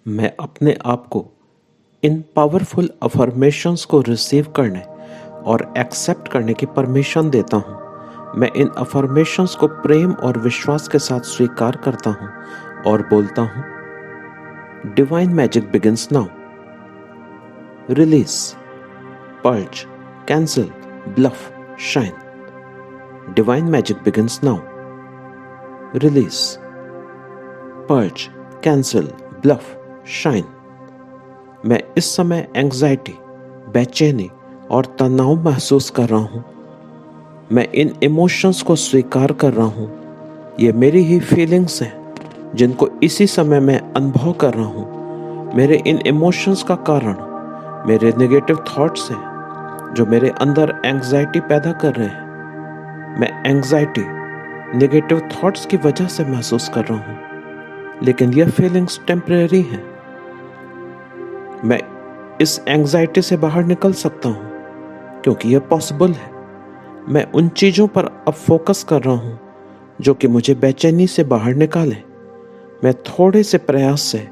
मैं अपने आप को इन पावरफुल अफर्मेशंस को रिसीव करने और एक्सेप्ट करने की परमिशन देता हूँ। मैं इन अफर्मेशंस को प्रेम और विश्वास के साथ स्वीकार करता हूँ और बोलता हूँ, divine magic begins now. Release, purge, cancel, bluff, shine. Divine magic begins now. Release, purge, cancel, bluff, shine. मैं इस समय एंग्जाइटी, बेचैनी और तनाव महसूस कर रहा हूँ। मैं इन इमोशंस को स्वीकार कर रहा हूँ। ये मेरी ही फीलिंग्स हैं जिनको इसी समय मैं अनुभव कर रहा हूँ। मेरे इन इमोशंस का कारण मेरे नेगेटिव थॉट्स हैं जो मेरे अंदर एंग्जाइटी पैदा कर रहे हैं। मैं एंग्जाइटी नेगेटिव थॉट्स की वजह से महसूस कर रहा हूँ, लेकिन यह फीलिंग्स टेम्परेरी हैं। मैं इस एंग्जाइटी से बाहर निकल सकता हूँ क्योंकि यह पॉसिबल है। मैं उन चीज़ों पर अब फोकस कर रहा हूँ जो कि मुझे बेचैनी से बाहर निकालें। मैं थोड़े से प्रयास से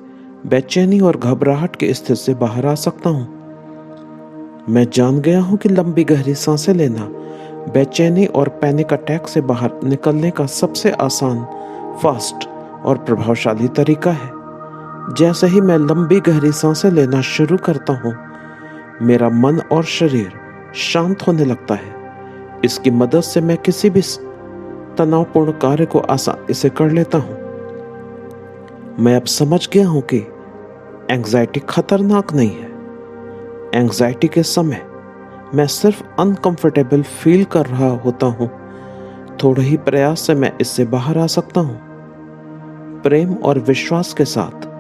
बेचैनी और घबराहट की स्थिति से बाहर आ सकता हूँ। मैं जान गया हूँ कि लंबी गहरी सांसें लेना बेचैनी और पैनिक अटैक से बाहर निकलने का सबसे आसान, फास्ट और प्रभावशाली तरीका है। जैसे ही मैं लंबी गहरी सांसें लेना शुरू करता हूँ, मेरा मन और शरीर शांत होने लगता है। इसकी मदद से मैं किसी भी तनावपूर्ण कार्य को आसानी से कर लेता हूँ। मैं अब समझ गया हूँ कि एंग्जाइटी खतरनाक नहीं है। एंग्जाइटी के समय मैं सिर्फ अनकंफर्टेबल फील कर रहा होता हूँ। थोड़े ही प्रयास से मैं इससे बाहर आ सकता हूँ। प्रेम और विश्वास के साथ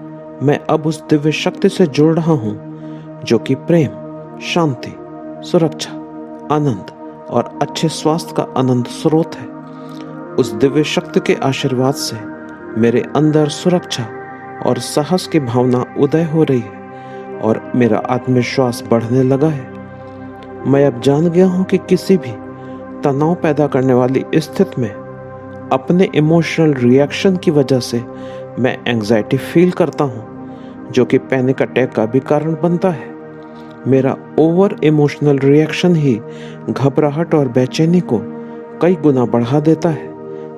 मैं अब उस दिव्य शक्ति से जुड़ रहा हूँ जो कि प्रेम, शांति, सुरक्षा, आनंद और अच्छे स्वास्थ्य का अनंत स्रोत है। उस दिव्य शक्ति के आशीर्वाद से मेरे अंदर सुरक्षा और साहस की भावना उदय हो रही है और मेरा आत्मविश्वास बढ़ने लगा है। मैं अब जान गया हूँ कि किसी भी तनाव पैदा करने वाली स्थिति में अपने इमोशनल रिएक्शन की वजह से मैं एंग्जाइटी फील करता हूँ, जो कि पैनिक अटैक का भी कारण बनता है। मेरा ओवर इमोशनल रिएक्शन ही घबराहट और बेचैनी को कई गुना बढ़ा देता है।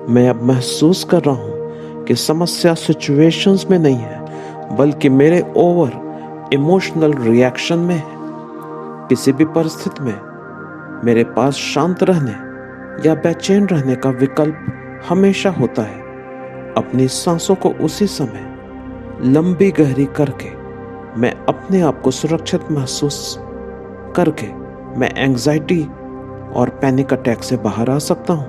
मैं अब महसूस कर रहा हूँ कि समस्या सिचुएशंस में नहीं है, बल्कि मेरे ओवर इमोशनल रिएक्शन में है। किसी भी परिस्थिति में मेरे पास शांत रहने या बेचैन रहने का विकल्प हमेशा होता है। अपनी सांसों को उसी समय लंबी गहरी करके मैं अपने आप को सुरक्षित महसूस करके मैं एंग्जाइटी और पैनिक अटैक से बाहर आ सकता हूँ।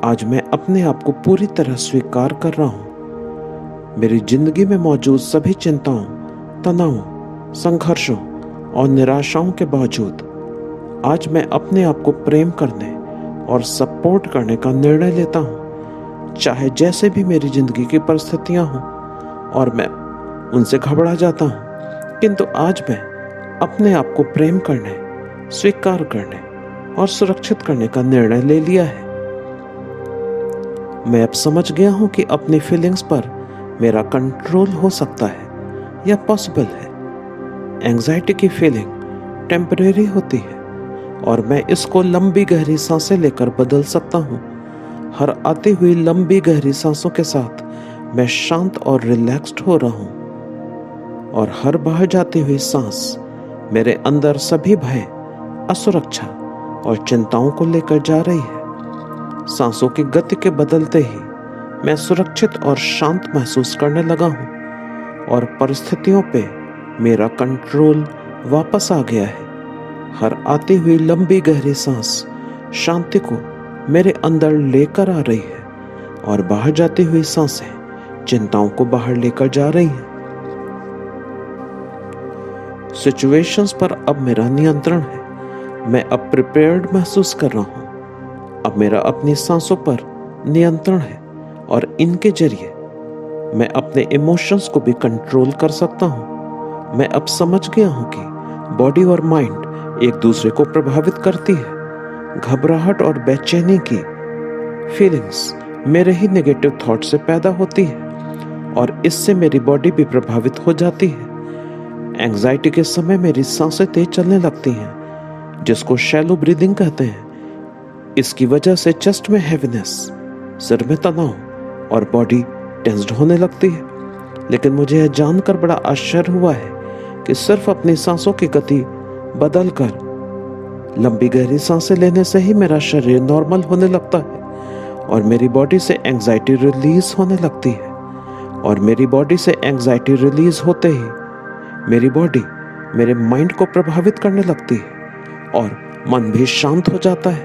आज मैं अपने आप को पूरी तरह स्वीकार कर रहा हूँ। मेरी जिंदगी में मौजूद सभी चिंताओं, तनावों, संघर्षों और निराशाओं के बावजूद आज मैं अपने आप को प्रेम करने और सपोर्ट करने का निर्णय लेता हूँ। चाहे जैसे भी मेरी जिंदगी की परिस्थितियां हों और मैं उनसे घबरा जाता हूँ, किंतु आज मैं अपने आप को प्रेम करने, स्वीकार करने और सुरक्षित करने का निर्णय ले लिया है। मैं अब समझ गया हूँ कि अपनी फीलिंग्स पर मेरा कंट्रोल हो सकता है। यह पॉसिबल है। एंग्जाइटी की फीलिंग टेम्परेरी होती है और मैं इसको लंबी गहरी सांसें लेकर बदल सकता हूँ। हर आती हुई लंबी गहरी सांसों के साथ मैं शांत और रिलैक्स्ड हो रहा हूँ और हर बाहर जाती हुई सांस मेरे अंदर सभी भय, असुरक्षा और चिंताओं को लेकर जा रही है। सांसों की गति के बदलते ही मैं सुरक्षित और शांत महसूस करने लगा हूँ और परिस्थितियों पे मेरा कंट्रोल वापस आ गया है। हर आती हुई लंबी गहरी सांस शांति को मेरे अंदर लेकर आ रही है और बाहर जाती हुई सांसें चिंताओं को बाहर लेकर जा रही हैं। सिचुएशंस पर अब मेरा नियंत्रण है। मैं अब प्रिपेयर्ड महसूस कर रहा हूँ। अब मेरा अपनी सांसों पर नियंत्रण है और इनके जरिए मैं अपने इमोशंस को भी कंट्रोल कर सकता हूँ। मैं अब समझ गया हूँ कि बॉडी और माइंड एक दूसरे को प्रभावित करती है। घबराहट और बेचैनी की फीलिंग्स मेरे ही नेगेटिव थॉट से पैदा होती है और इससे मेरी बॉडी भी प्रभावित हो जाती है। एंजाइटी के समय मेरी सांसें तेज चलने लगती हैं, जिसको शैलो ब्रीदिंग कहते हैं। इसकी वजह से चेस्ट में हैवीनेस, सिर में तनाव और बॉडी टेंस्ड होने लगती है। लेकिन मुझे यह जानकर बड़ा आश्चर्य हुआ है कि सिर्फ अपनी सांसों की गति बदलकर लंबी गहरी सांसें लेने से ही मेरा शरीर नॉर्मल होने लगता है और मेरी बॉडी से एंजाइटी रिलीज होने लगती है। और मेरी बॉडी से एंजाइटी रिलीज होते ही मेरी बॉडी मेरे माइंड को प्रभावित करने लगती है और मन भी शांत हो जाता है।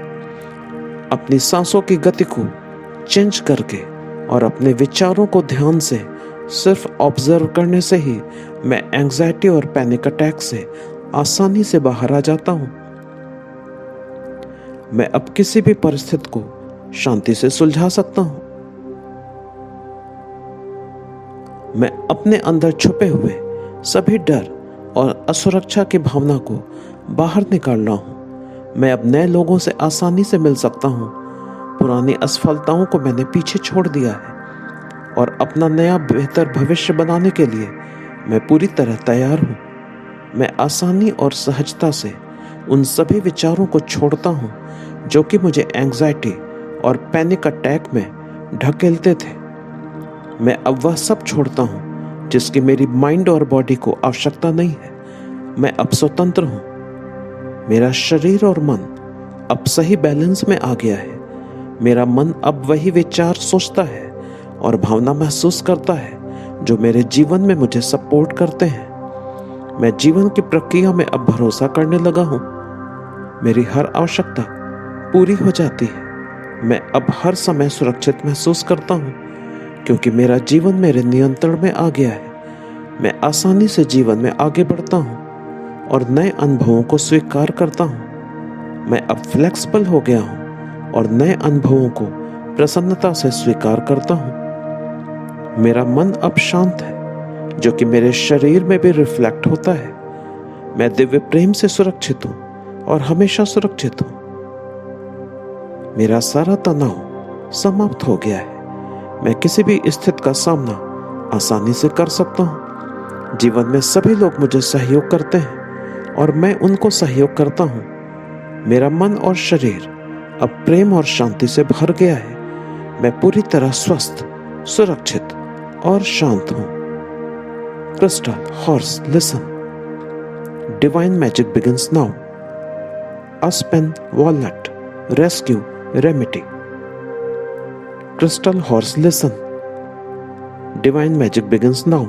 अपनी सांसों की गति को चेंज करके और अपने विचारों को ध्यान से सिर्फ ऑब्जर्व करने से ही मैं एंजाइटी और पैनिक अटैक से आसानी से बाहर आ जाता हूं। मैं अब किसी भी परिस्थिति को शांति से सुलझा सकता हूं। मैं अपने अंदर छुपे हुए सभी डर और असुरक्षा की भावना को बाहर निकाल रहा हूं। मैं अब नए लोगों से आसानी से मिल सकता हूं। पुरानी असफलताओं को मैंने पीछे छोड़ दिया है और अपना नया बेहतर भविष्य बनाने के लिए मैं पूरी तरह तैयार हूं। मैं आसानी और सहजता से उन सभी विचारों को छोड़ता हूं जो कि मुझे एंजाइटी और पैनिक अटैक में ढकेलते थे। मैं अब वह सब छोड़ता हूं जिसकी मेरी माइंड और बॉडी को आवश्यकता नहीं है। मैं अब स्वतंत्र हूं। मेरा शरीर और मन अब सही बैलेंस में आ गया है। मेरा मन अब वही विचार सोचता है और भावना महसूस करता है जो मेरे जीवन में मुझे सपोर्ट करते हैं। मैं जीवन की प्रक्रिया में अब भरोसा करने लगा हूं। मेरी हर आवश्यकता पूरी हो जाती है। मैं अब हर समय सुरक्षित महसूस करता हूं क्योंकि मेरा जीवन मेरे नियंत्रण में आ गया है। मैं आसानी से जीवन में आगे बढ़ता हूं और नए अनुभवों को स्वीकार करता हूं। मैं अब फ्लेक्सिबल हो गया हूं और नए अनुभवों को प्रसन्नता से स्वीकार करता हूं। मेरा मन अब शांत है जो कि मेरे शरीर में भी रिफ्लेक्ट होता है। मैं दिव्य प्रेम से सुरक्षित हूं और हमेशा सुरक्षित हूं। मेरा सारा तनाव समाप्त हो गया है। मैं किसी भी स्थिति का सामना आसानी से कर सकता हूं। जीवन में सभी लोग मुझे सहयोग करते हैं और मैं उनको सहयोग करता हूं। मेरा मन और शरीर अब प्रेम और शांति से भर गया है। मैं पूरी तरह स्वस्थ, सुरक्षित और शांत हूं। Crystal horse listen. Divine magic begins now. Aspen walnut rescue remedy. Crystal horse listen. Divine magic begins now.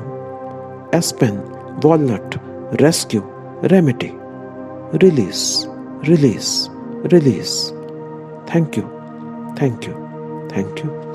Aspen, walnut, rescue, remedy. Release, release, release. Thank you, thank you, thank you.